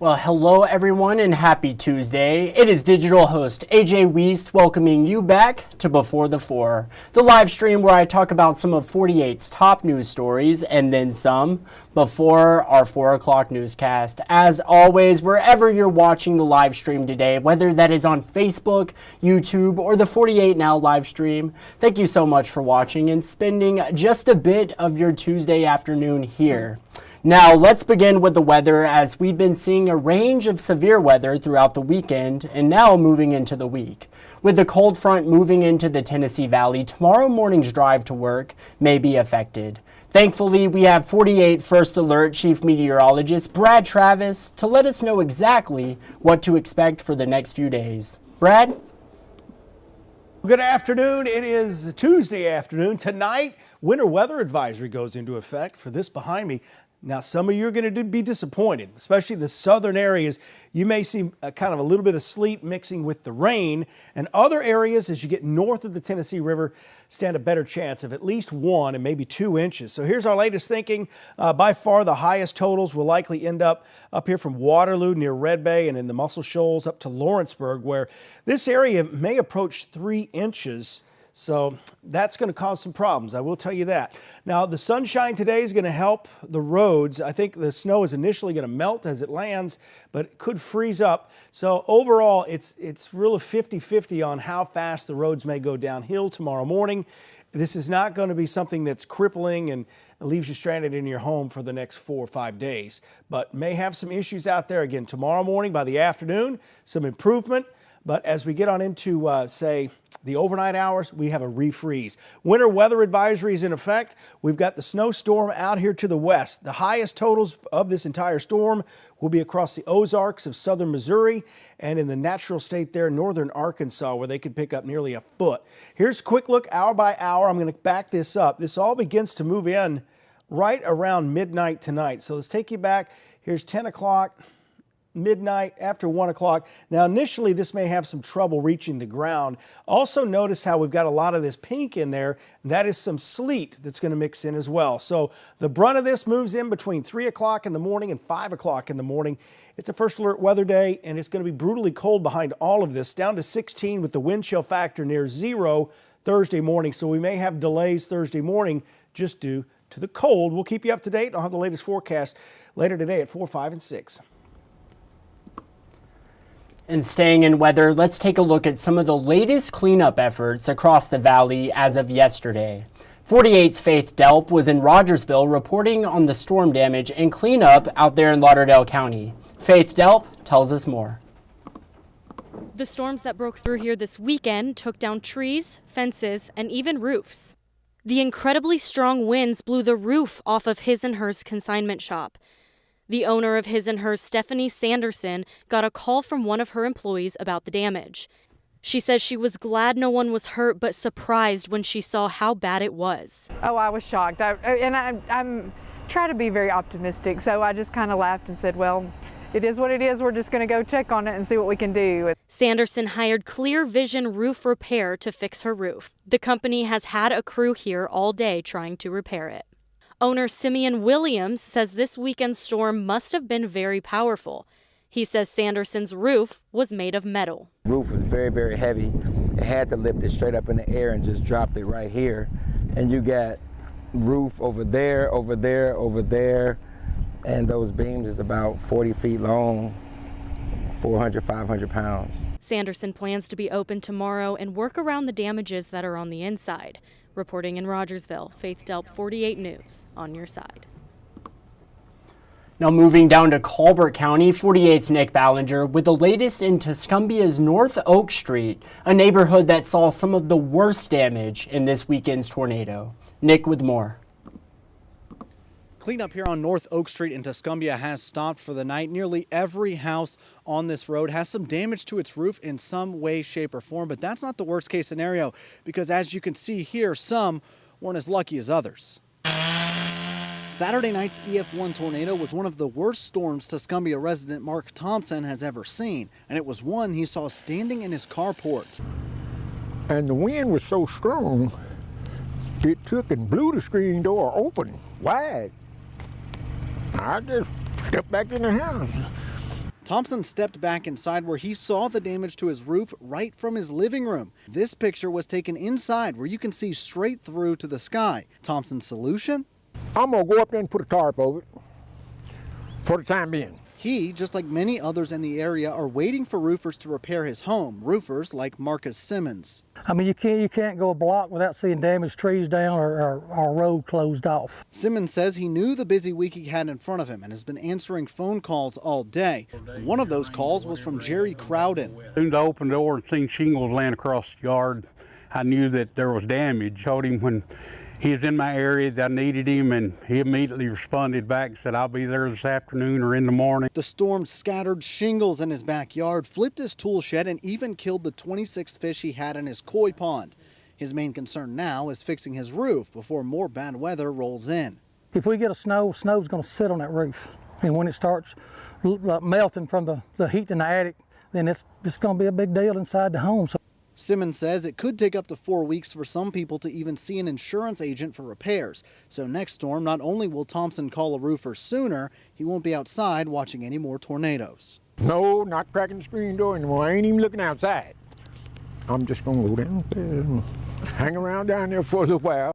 Well, hello everyone and happy Tuesday. It is digital host A.J. Wuest welcoming you back to Before the Four, the live stream where I talk about some of 48's top news stories and then some before our 4 o'clock newscast. As always, wherever you're watching the live stream today, whether that is on Facebook, YouTube, or the 48 Now live stream, thank you so much for watching and spending just a bit of your Tuesday afternoon here. Now, let's begin with the weather, as we've been seeing a range of severe weather throughout the weekend and now moving into the week. With the cold front moving into the Tennessee Valley, tomorrow morning's drive to work may be affected. Thankfully, we have 48 First Alert Chief Meteorologist Brad Travis to let us know exactly what to expect for the next few days. Brad? Good afternoon. It is Tuesday afternoon. Tonight, winter weather advisory goes into effect for this behind me. Now, some of you are going to be disappointed, especially the southern areas. You may see kind of a little bit of sleet mixing with the rain, and other areas as you get north of the Tennessee River stand a better chance of at least 1 and maybe 2 inches. So here's our latest thinking. By far the highest totals will likely end up here from Waterloo near Red Bay and in the Muscle Shoals up to Lawrenceburg, where this area may approach 3 inches. So that's going to cause some problems, I will tell you that. Now, the sunshine today is going to help the roads. I think the snow is initially going to melt as it lands, but it could freeze up. So overall, it's really 50-50 on how fast the roads may go downhill tomorrow morning. This is not going to be something that's crippling and leaves you stranded in your home for the next 4 or 5 days, but may have some issues out there again tomorrow morning by the afternoon, some improvement. But as we get on into, say, the overnight hours, we have a refreeze. Winter weather advisory is in effect. We've got the snowstorm out here to the west. The highest totals of this entire storm will be across the Ozarks of southern Missouri and in the natural state there, northern Arkansas, where they could pick up nearly a foot. Here's a quick look hour by hour. I'm going to back this up. This all begins to move in right around midnight tonight. So let's take you back. Here's 10 o'clock. Midnight, after 1 o'clock. Now, initially, this may have some trouble reaching the ground. Also, notice how we've got a lot of this pink in there, and that is some sleet that's going to mix in as well. So the brunt of this moves in between 3 o'clock in the morning and 5 o'clock in the morning. It's a first alert weather day, and it's going to be brutally cold behind all of this, down to 16 with the wind chill factor near 0 Thursday morning. So we may have delays Thursday morning just due to the cold. We'll keep you up to date. I'll have the latest forecast later today at 4, 5, and 6. And staying in weather, let's take a look at some of the latest cleanup efforts across the valley as of yesterday. 48's Faith Delp was in Rogersville reporting on the storm damage and cleanup out there in Lauderdale County. Faith Delp tells us more. The storms that broke through here this weekend took down trees, fences, and even roofs. The incredibly strong winds blew the roof off of His and Hers consignment shop. The owner of His and Hers, Stephanie Sanderson, got a call from one of her employees about the damage. She says she was glad no one was hurt, but surprised when she saw how bad it was. Oh, I was shocked. I'm trying to be very optimistic, so I just kind of laughed and said, well, it is what it is. We're just going to go check on it and see what we can do. Sanderson hired Clear Vision Roof Repair to fix her roof. The company has had a crew here all day trying to repair it. Owner Simeon Williams says this weekend's storm must have been very powerful. He says Sanderson's roof was made of metal. The roof was very, very heavy. It had to lift it straight up in the air and just dropped it right here. And you got roof over there, over there, over there. And those beams is about 40 feet long, 400, 500 pounds. Sanderson plans to be open tomorrow and work around the damages that are on the inside. Reporting in Rogersville, Faith Delp, 48 News, on your side. Now moving down to Colbert County, 48's Nick Ballinger with the latest in Tuscumbia's North Oak Street, a neighborhood that saw some of the worst damage in this weekend's tornado. Nick with more. Cleanup here on North Oak Street in Tuscumbia has stopped for the night. Nearly every house on this road has some damage to its roof in some way, shape, or form, but that's not the worst case scenario because as you can see here, some weren't as lucky as others. Saturday night's EF1 tornado was one of the worst storms Tuscumbia resident Mark Thompson has ever seen, and it was one he saw standing in his carport. And the wind was so strong, it took and blew the screen door open wide. I just stepped back in the house. Thompson stepped back inside where he saw the damage to his roof right from his living room. This picture was taken inside where you can see straight through to the sky. Thompson's solution? I'm gonna go up there and put a tarp over it for the time being. He, just like many others in the area, are waiting for roofers to repair his home. Roofers like Marcus Simmons. I mean, you can't go a block without seeing damaged trees down or our road closed off. Simmons says he knew the busy week he had in front of him and has been answering phone calls all day. One of those calls was from Jerry Crowden. As soon as I opened the door and seen shingles laying across the yard, I knew that there was damage. Told him when he was in my area that I needed him, and he immediately responded back and said, I'll be there this afternoon or in the morning. The storm scattered shingles in his backyard, flipped his tool shed, and even killed the 26 fish he had in his koi pond. His main concern now is fixing his roof before more bad weather rolls in. If we get snow's going to sit on that roof. And when it starts melting from the heat in the attic, then it's going to be a big deal inside the home. So Simmons says it could take up to 4 weeks for some people to even see an insurance agent for repairs. So next storm, not only will Thompson call a roofer sooner, he won't be outside watching any more tornadoes. No, not cracking the screen door anymore. I ain't even looking outside. I'm just gonna go down there and hang around down there for a little while.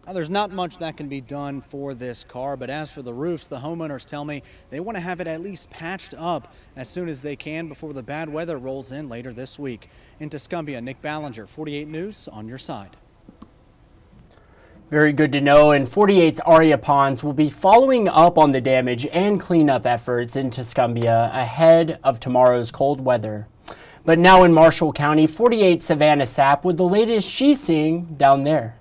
Now, there's not much that can be done for this car, but as for the roofs, the homeowners tell me they want to have it at least patched up as soon as they can before the bad weather rolls in later this week. In Tuscumbia, Nick Ballinger, 48 News, on your side. Very good to know, and 48's Aria Ponds will be following up on the damage and cleanup efforts in Tuscumbia ahead of tomorrow's cold weather. But now in Marshall County, 48's Savannah Sapp with the latest she's seeing down there.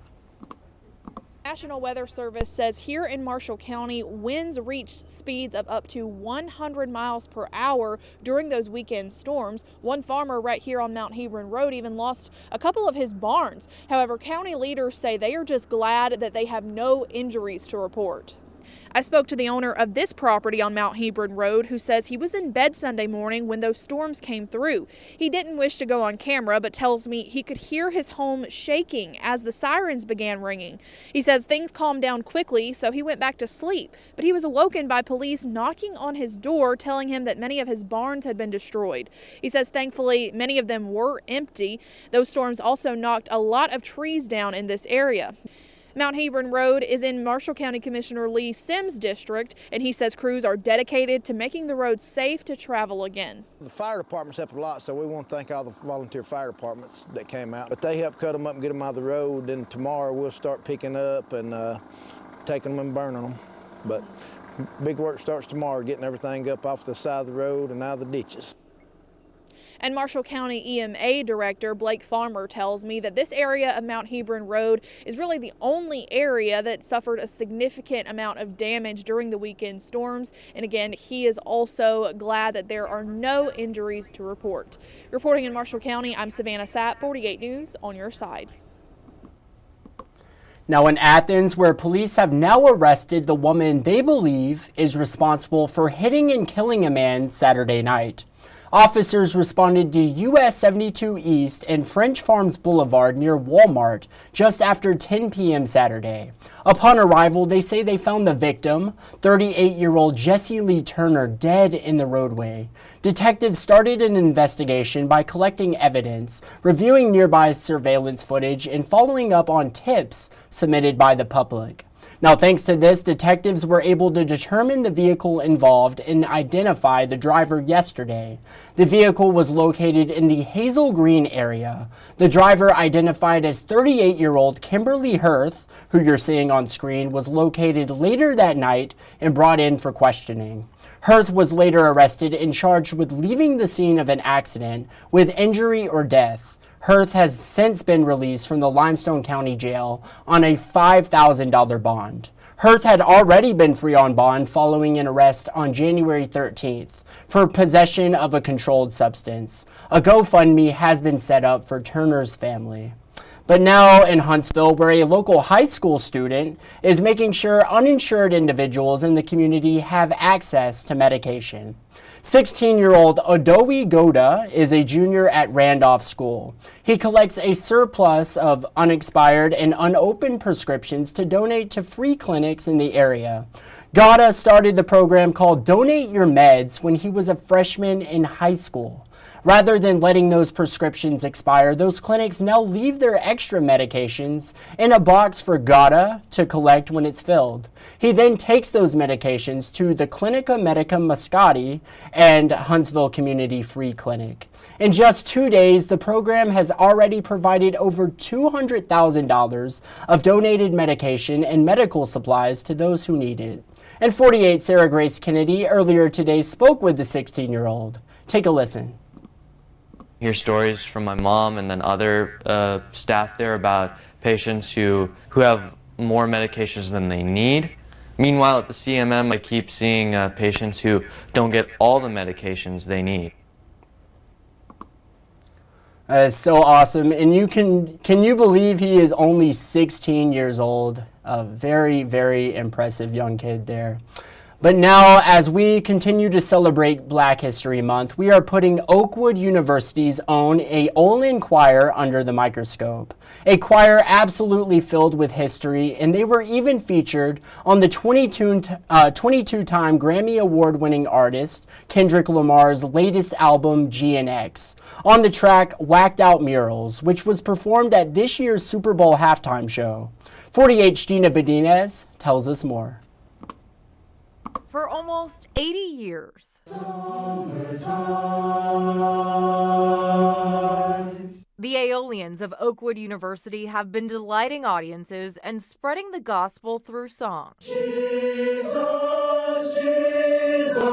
National Weather Service says here in Marshall County, winds reached speeds of up to 100 miles per hour during those weekend storms. One farmer right here on Mount Hebron Road even lost a couple of his barns. However, county leaders say they are just glad that they have no injuries to report. I spoke to the owner of this property on Mount Hebron Road, who says he was in bed Sunday morning when those storms came through. He didn't wish to go on camera, but tells me he could hear his home shaking as the sirens began ringing. He says things calmed down quickly, so he went back to sleep, but he was awoken by police knocking on his door, telling him that many of his barns had been destroyed. He says thankfully many of them were empty. Those storms also knocked a lot of trees down in this area. Mount Hebron Road is in Marshall County Commissioner Lee Sims' district, and he says crews are dedicated to making the road safe to travel again. The fire department's helped a lot, so we want to thank all the volunteer fire departments that came out. But they helped cut them up and get them out of the road, and tomorrow we'll start picking up and taking them and burning them. But big work starts tomorrow, getting everything up off the side of the road and out of the ditches. And Marshall County EMA Director Blake Farmer tells me that this area of Mount Hebron Road is really the only area that suffered a significant amount of damage during the weekend storms. And again, he is also glad that there are no injuries to report. Reporting in Marshall County, I'm Savannah Sapp, 48 News, on your side. Now in Athens, where police have now arrested the woman they believe is responsible for hitting and killing a man Saturday night. Officers responded to US 72 East and French Farms Boulevard near Walmart just after 10 p.m. Saturday. Upon arrival, they say they found the victim, 38-year-old Jesse Lee Turner, dead in the roadway. Detectives started an investigation by collecting evidence, reviewing nearby surveillance footage, and following up on tips submitted by the public. Now, thanks to this, detectives were able to determine the vehicle involved and identify the driver yesterday. The vehicle was located in the Hazel Green area. The driver, identified as 38-year-old Kimberly Hirth, who you're seeing on screen, was located later that night and brought in for questioning. Hirth was later arrested and charged with leaving the scene of an accident with injury or death. Hirth has since been released from the Limestone County Jail on a $5,000 bond. Hirth had already been free on bond following an arrest on January 13th for possession of a controlled substance. A GoFundMe has been set up for Turner's family. But now in Huntsville, where a local high school student is making sure uninsured individuals in the community have access to medication. 16-year-old Odowi Goda is a junior at Randolph School. He collects a surplus of unexpired and unopened prescriptions to donate to free clinics in the area. Gada started the program called Donate Your Meds when he was a freshman in high school. Rather than letting those prescriptions expire, those clinics now leave their extra medications in a box for Gada to collect when it's filled. He then takes those medications to the Clinica Medica Mascati and Huntsville Community Free Clinic. In just 2 days, the program has already provided over $200,000 of donated medication and medical supplies to those who need it. And 48 Sarah Grace Kennedy earlier today spoke with the 16-year-old. Take a listen. Hear stories from my mom and then other staff there about patients who have more medications than they need. Meanwhile, at the CMM, I keep seeing patients who don't get all the medications they need. That is so awesome. And can you believe he is only 16 years old? A very, very impressive young kid there. But now, as we continue to celebrate Black History Month, we are putting Oakwood University's own Aeolian Choir under the microscope. A choir absolutely filled with history, and they were even featured on the 22-time Grammy Award-winning artist Kendrick Lamar's latest album, G&X, on the track Whacked Out Murals, which was performed at this year's Super Bowl halftime show. 48's Gina Bedinez tells us more. For almost 80 years, the Aeolians of Oakwood University have been delighting audiences and spreading the gospel through song. Jesus, Jesus, how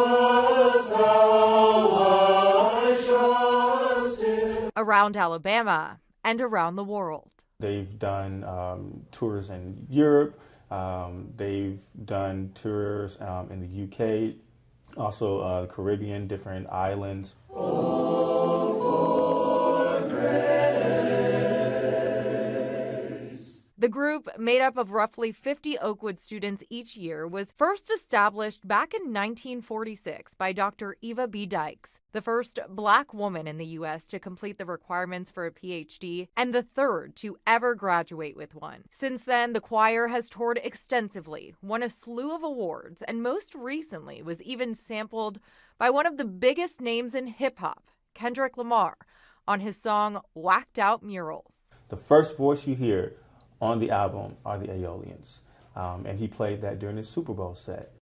I trust in. Around Alabama and around the world. They've done tours in Europe. They've done tours in the UK, also the Caribbean, different islands. The group, made up of roughly 50 Oakwood students each year, was first established back in 1946 by Dr. Eva B. Dykes, the first Black woman in the U.S. to complete the requirements for a Ph.D. and the third to ever graduate with one. Since then, the choir has toured extensively, won a slew of awards, and most recently was even sampled by one of the biggest names in hip-hop, Kendrick Lamar, on his song Whacked Out Murals. The first voice you hear on the album are the Aeolians, and he played that during his Super Bowl set.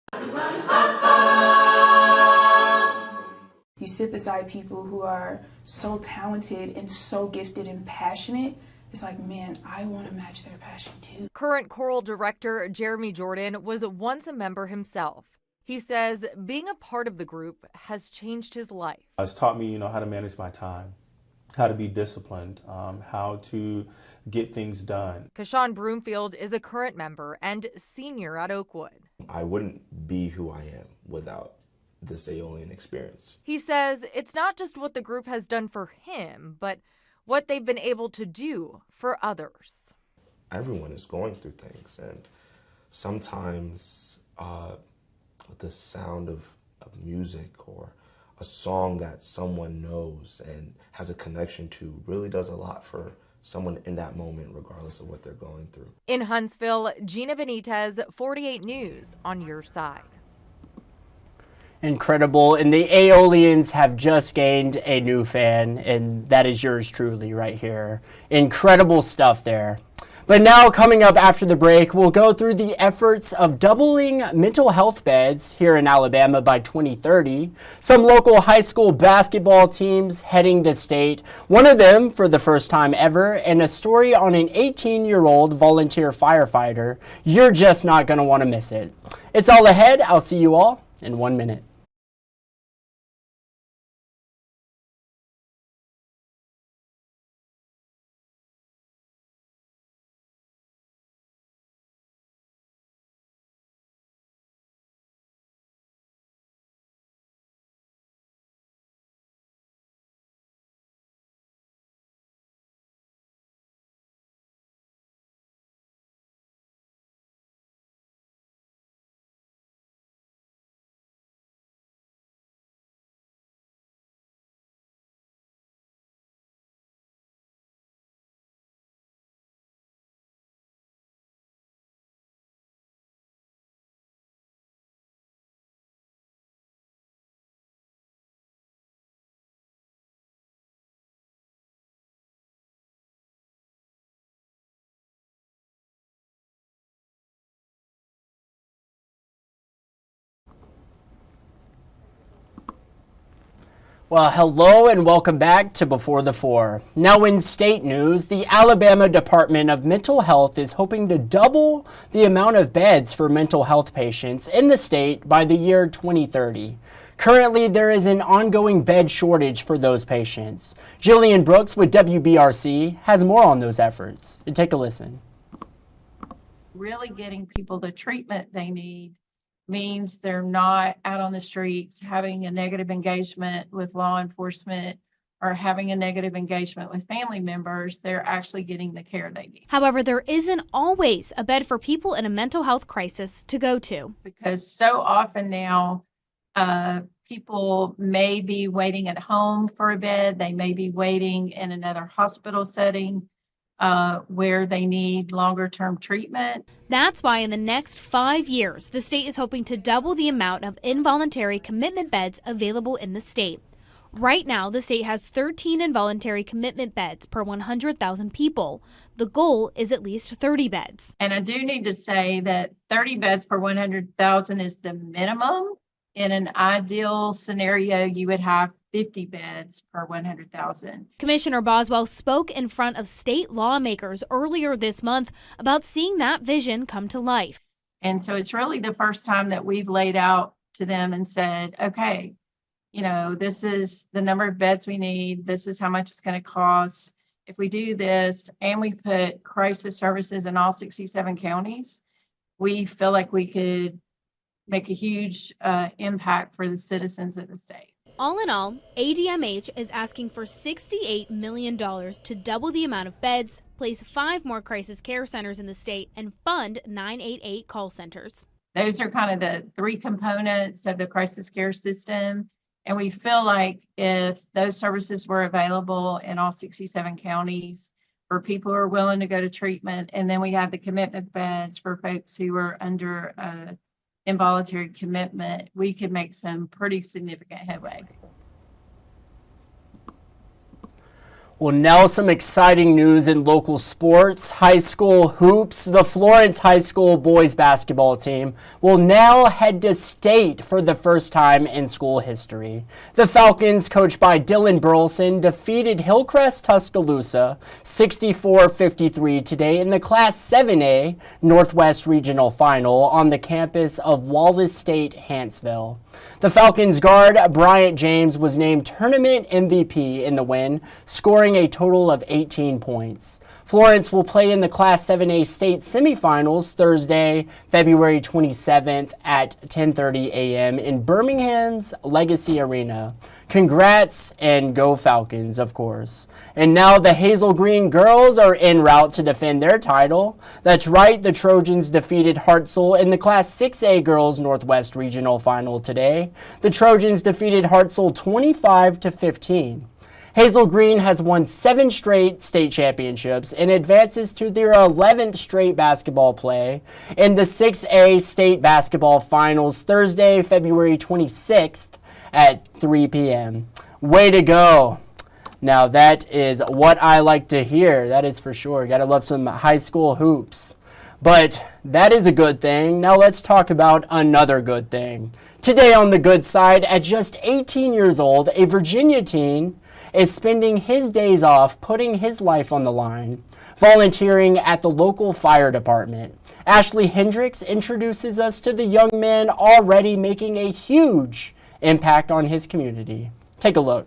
You sit beside people who are so talented and so gifted and passionate. It's like, man, I want to match their passion too. Current choral director Jeremy Jordan was once a member himself. He says being a part of the group has changed his life. It's taught me, how to manage my time, how to be disciplined, how to get things done. Kashawn Broomfield is a current member and senior at Oakwood. I wouldn't be who I am without this Aeolian experience. He says it's not just what the group has done for him, but what they've been able to do for others. Everyone is going through things, and sometimes the sound of music or a song that someone knows and has a connection to really does a lot for someone in that moment, regardless of what they're going through. In Huntsville, Gina Benitez, 48 News, on your side. Incredible, and the Aeolians have just gained a new fan, and that is yours truly right here. Incredible stuff there. But now, coming up after the break, we'll go through the efforts of doubling mental health beds here in Alabama by 2030, some local high school basketball teams heading to state, one of them for the first time ever, and a story on an 18-year-old volunteer firefighter. You're just not going to want to miss it. It's all ahead. I'll see you all in 1 minute. Well, hello and welcome back to Before the Four. Now in state news, the Alabama Department of Mental Health is hoping to double the amount of beds for mental health patients in the state by the year 2030. Currently, there is an ongoing bed shortage for those patients. Jillian Brooks with WBRC has more on those efforts. Take a listen. Really getting people the treatment they need means they're not out on the streets having a negative engagement with law enforcement or having a negative engagement with family members. They're actually getting the care they need. However, there isn't always a bed for people in a mental health crisis to go to. Because so often now, people may be waiting at home for a bed. They may be waiting in another hospital setting where they need longer term treatment. That's why in the next 5 years, the state is hoping to double the amount of involuntary commitment beds available in the state. Right now, the state has 13 involuntary commitment beds per 100,000 people. The goal is at least 30 beds. And I do need to say that 30 beds per 100,000 is the minimum. In an ideal scenario, you would have 50 beds per 100,000. Commissioner Boswell spoke in front of state lawmakers earlier this month about seeing that vision come to life. And so it's really the first time that we've laid out to them and said, okay, you know, this is the number of beds we need. This is how much it's going to cost. If we do this and we put crisis services in all 67 counties, we feel like we could make a huge impact for the citizens of the state. All in all, ADMH is asking for $68 million to double the amount of beds, place 5 more crisis care centers in the state, and fund 988 call centers. Those are kind of the 3 components of the crisis care system. And we feel like if those services were available in all 67 counties for people who are willing to go to treatment, and then we have the commitment beds for folks who are under involuntary commitment, we could make some pretty significant headway. Well, now some exciting news in local sports. High school hoops. The Florence High School boys basketball team will now head to state for the first time in school history. The Falcons, coached by Dylan Burleson, defeated Hillcrest Tuscaloosa 64-53 today in the Class 7A Northwest Regional Final on the campus of Wallace State, Huntsville. The Falcons guard Bryant James was named tournament MVP in the win, scoring a total of 18 points. Florence will play in the Class 7A state semifinals Thursday, February 27th at 10:30 a.m. in Birmingham's Legacy Arena. Congrats and go Falcons, of course. And now the Hazel Green girls are en route to defend their title. That's right, the Trojans defeated Hartselle in the Class 6A girls Northwest Regional Final today. The Trojans defeated Hartselle 25-15. Hazel Green has won 7 straight state championships and advances to their 11th straight basketball play in the 6A state basketball finals Thursday, February 26th at 3 p.m. Way to go. Now that is what I like to hear. That is for sure. Gotta love some high school hoops. But that is a good thing. Now let's talk about another good thing. Today on the good side, at just 18 years old, a Virginia teen is spending his days off putting his life on the line, volunteering at the local fire department. Ashley Hendricks introduces us to the young man already making a huge impact on his community. Take a look.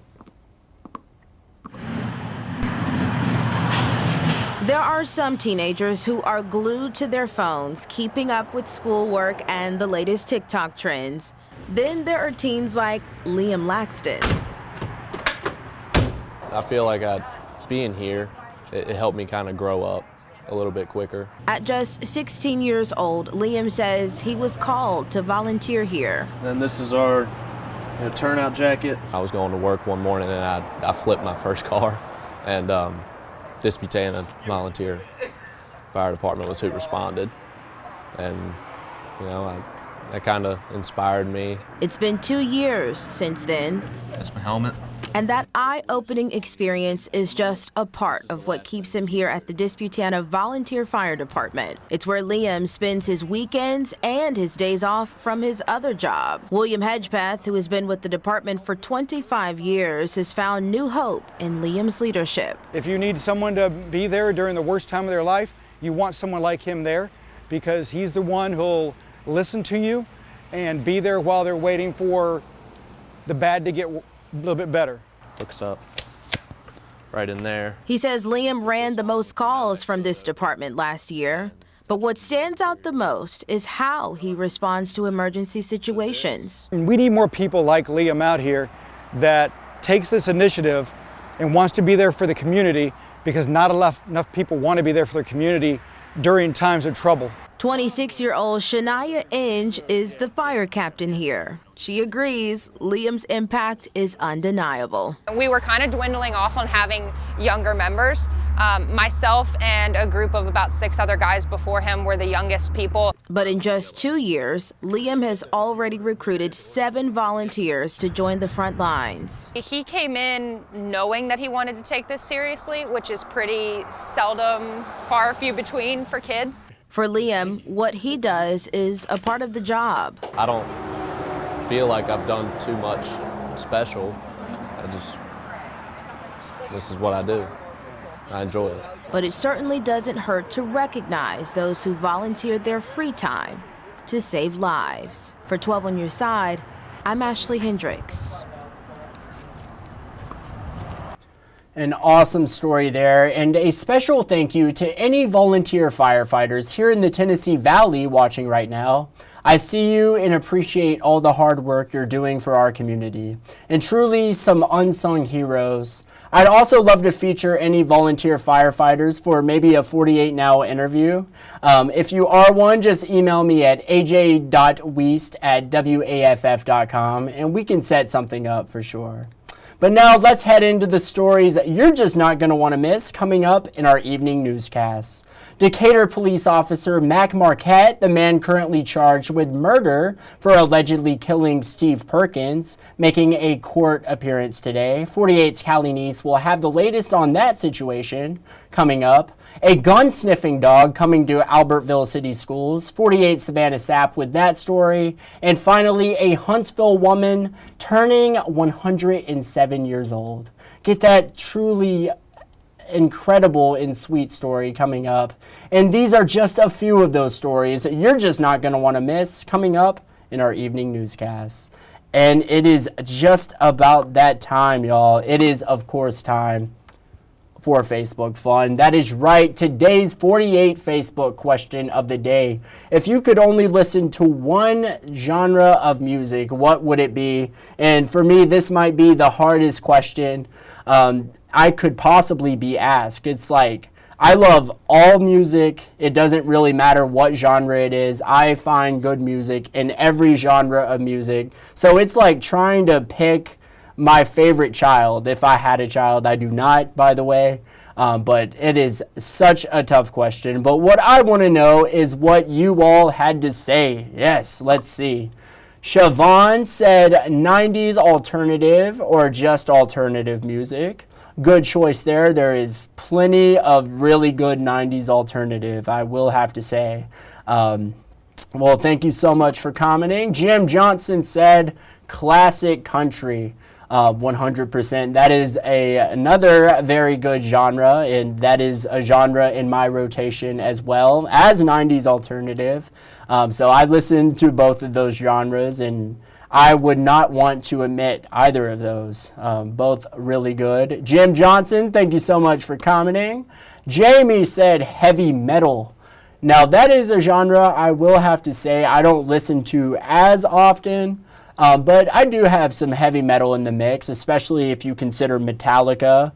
There are some teenagers who are glued to their phones, keeping up with schoolwork and the latest TikTok trends. Then there are teens like Liam Laxton. I feel like being here, it helped me kind of grow up a little bit quicker. At just 16 years old, Liam says he was called to volunteer here. And this is our turnout jacket. I was going to work one morning and I flipped my first car, and Disputana volunteer fire department was who responded. And, you know, that kind of inspired me. It's been 2 years since then. That's my helmet. And that eye-opening experience is just a part of what keeps him here at the Disputana Volunteer Fire Department. It's where Liam spends his weekends and his days off from his other job. William Hedgepath, who has been with the department for 25 years, has found new hope in Liam's leadership. If you need someone to be there during the worst time of their life, you want someone like him there, because he's the one who'll listen to you and be there while they're waiting for the bad to get a little bit better. Hooks up right in there. He says Liam ran the most calls from this department last year, but what stands out the most is how he responds to emergency situations. And we need more people like Liam out here that takes this initiative and wants to be there for the community, because not enough people want to be there for their community during times of trouble. 26-year-old Shania Inge is the fire captain here. She agrees Liam's impact is undeniable. We were kind of dwindling off on having younger members. Myself and a group of about 6 other guys before him were the youngest people. But in just 2 years, Liam has already recruited 7 volunteers to join the front lines. He came in knowing that he wanted to take this seriously, which is pretty seldom, far few between for kids. For Liam, what he does is a part of the job. I don't feel like I've done too much special. This is what I do. I enjoy it. But it certainly doesn't hurt to recognize those who volunteered their free time to save lives. For 12 on Your Side, I'm Ashley Hendricks. An awesome story there, and a special thank you to any volunteer firefighters here in the Tennessee Valley watching right now. I see you and appreciate all the hard work you're doing for our community, and truly some unsung heroes. I'd also love to feature any volunteer firefighters for maybe a 48 Now interview. If you are one, just email me at aj.wuest@waff.com and we can set something up for sure. But now let's head into the stories you're just not going to want to miss coming up in our evening newscasts. Decatur police officer Mac Marquette, the man currently charged with murder for allegedly killing Steve Perkins, making a court appearance today. 48's Callie Neese will have the latest on that situation coming up. A gun-sniffing dog coming to Albertville City Schools. 48's Savannah Sapp with that story. And finally, a Huntsville woman turning 107 years old. Get that truly incredible and sweet story coming up. And these are just a few of those stories that you're just not going to want to miss coming up in our evening newscasts. And it is just about that time, y'all. It is, of course, time for Facebook fun. That is right, today's 48 Facebook question of the day. If you could only listen to one genre of music, what would it be? And for me, this might be the hardest question I could possibly be asked. It's like, I love all music. It doesn't really matter what genre it is. I find good music in every genre of music. So it's like trying to pick my favorite child. If I had a child, I do not, by the way. But it is such a tough question. But what I want to know is what you all had to say. Yes, let's see. Siobhan said 90s alternative or just alternative music. Good choice there. There is plenty of really good 90s alternative, I will have to say. Well, thank you so much for commenting. Jim Johnson said classic country. 100%. That is another very good genre, and that is a genre in my rotation as well as 90s alternative. So I listen to both of those genres, and I would not want to omit either of those. Both really good. Jim Johnson, thank you so much for commenting. Jamie said heavy metal. Now that is a genre I will have to say I don't listen to as often. But I do have some heavy metal in the mix, especially if you consider Metallica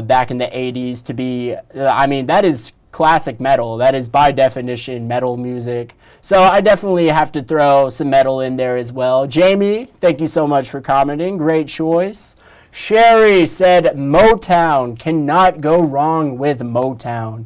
back in the 80s to be, that is classic metal. That is by definition metal music. So I definitely have to throw some metal in there as well. Jamie, thank you so much for commenting. Great choice. Sherry said Motown. Cannot go wrong with Motown.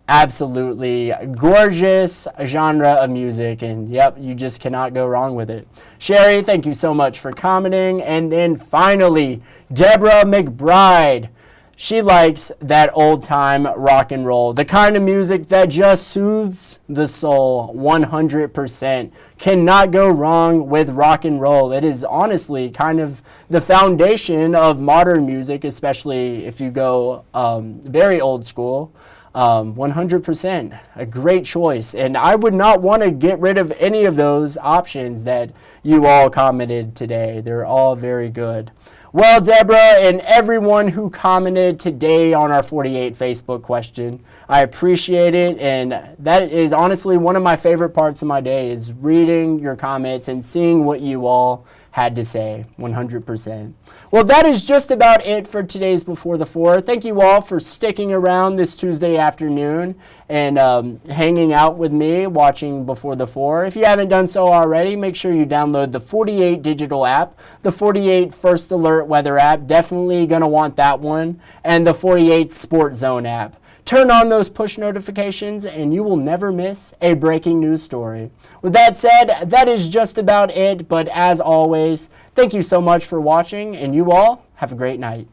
Absolutely gorgeous genre of music, and yep, you just cannot go wrong with it. Sherry, thank you so much for commenting. And then finally, Deborah McBride. She likes that old time rock and roll, the kind of music that just soothes the soul 100%. Cannot go wrong with rock and roll. It is honestly kind of the foundation of modern music, especially if you go very old school. 100%, a great choice. And I would not want to get rid of any of those options that you all commented today. They're all very good. Well, Deborah and everyone who commented today on our 48 Facebook question, I appreciate it. And that is honestly one of my favorite parts of my day, is reading your comments and seeing what you all had to say. 100%. Well, that is just about it for today's Before the Four. Thank you all for sticking around this Tuesday afternoon and hanging out with me, watching Before the Four. If you haven't done so already, make sure you download the 48 digital app, the 48 First Alert weather app, definitely going to want that one, and the 48 Sport Zone app. Turn on those push notifications and you will never miss a breaking news story. With that said, that is just about it. But as always, thank you so much for watching, and you all have a great night.